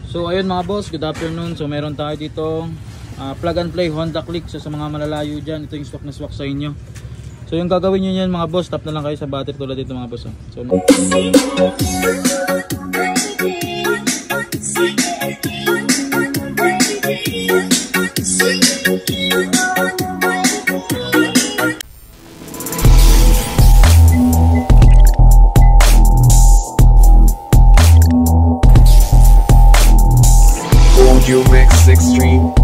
So ayun mga boss, good afternoon. So meron tayo dito plug and play Honda Click. So sa mga malalayo dyan, ito yung swak na swak sa inyo. So yung gagawin nyo yan mga boss, tap na lang kayo sa battery tulad dito mga boss. So UX Extreme.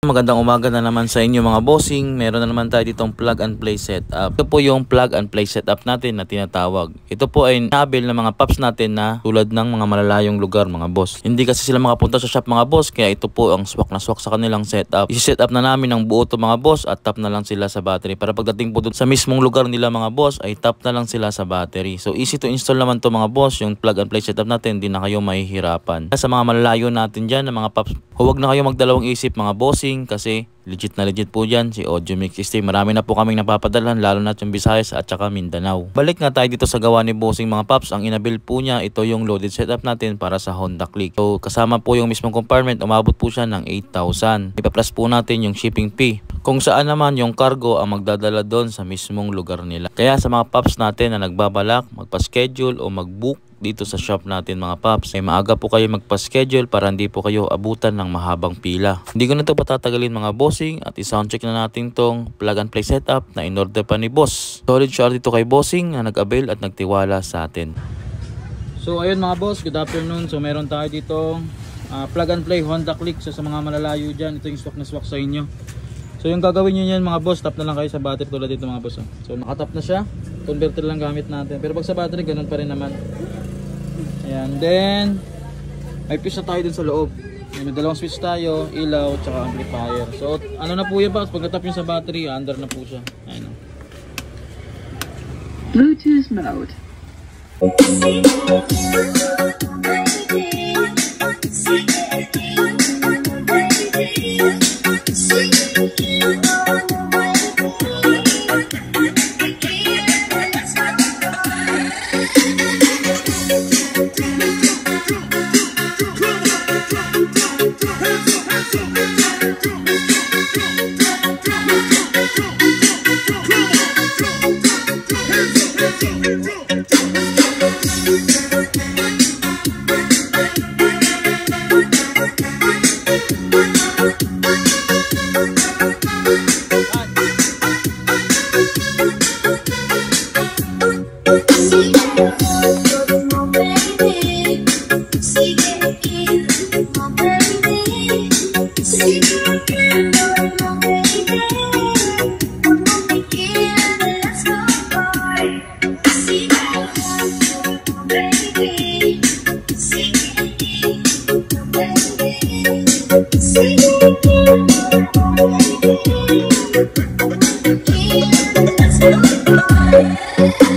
Magandang umaga na naman sa inyo mga bossing. Meron na naman tayo ditong plug and play setup. Ito po yung plug and play setup natin na tinatawag. Ito po ay nabil ng mga paps natin na tulad ng mga malalayong lugar mga boss. Hindi kasi sila makapunta sa shop mga boss, kaya ito po ang swak na swak sa kanilang setup. I-set up na namin ng buo to mga boss at tap na lang sila sa battery. Para pagdating po doon sa mismong lugar nila mga boss ay tap na lang sila sa battery. So easy to install naman to mga boss. Yung plug and play setup natin, hindi na kayo mahihirapan. Sa mga malalayo natin dyan na mga paps, huwag na kayo magdalawang isip mga bossing, kasi legit na legit po dyan si Audiomix Extreme. Marami na po kaming napapadalhan, lalo na yung Visayas at saka Mindanao. Balik nga tayo dito sa gawa ni bossing mga paps. Ang inabuild po niya, ito yung loaded setup natin para sa Honda Click. So kasama po yung mismong compartment, umabot po siya ng 8,000. Ipa-plus po natin yung shipping fee, kung saan naman yung cargo ang magdadala doon sa mismong lugar nila. Kaya sa mga paps natin na nagbabalak magpa-schedule o mag-book dito sa shop natin mga paps, ay maaga po kayo magpa-schedule para hindi po kayo abutan ng mahabang pila. Hindi ko na ito patatagalin mga bossing at i-soundcheck na natin tong plug and play setup na in-order pa ni boss. Solid shout dito kay bossing na nag-avail at nagtiwala sa atin. So ayun mga boss, good afternoon. So meron tayo dito plug and play Honda Click. So sa mga malalayo dyan, ito yung swak na swak sa inyo. So yung gagawin nyo yan mga boss, tap na lang kayo sa battery tulad dito mga boss. So nakatap na siya, converter lang gamit natin. Pero pag sa battery, ganun pa rin naman. Ayan, then may fuse na tayo dun sa loob. May dalawang switch tayo, ilaw, tsaka amplifier. So ano na po yan pa, pag natap yung sa battery, under na po siya. Ayan. Bluetooth mode.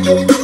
Let's go.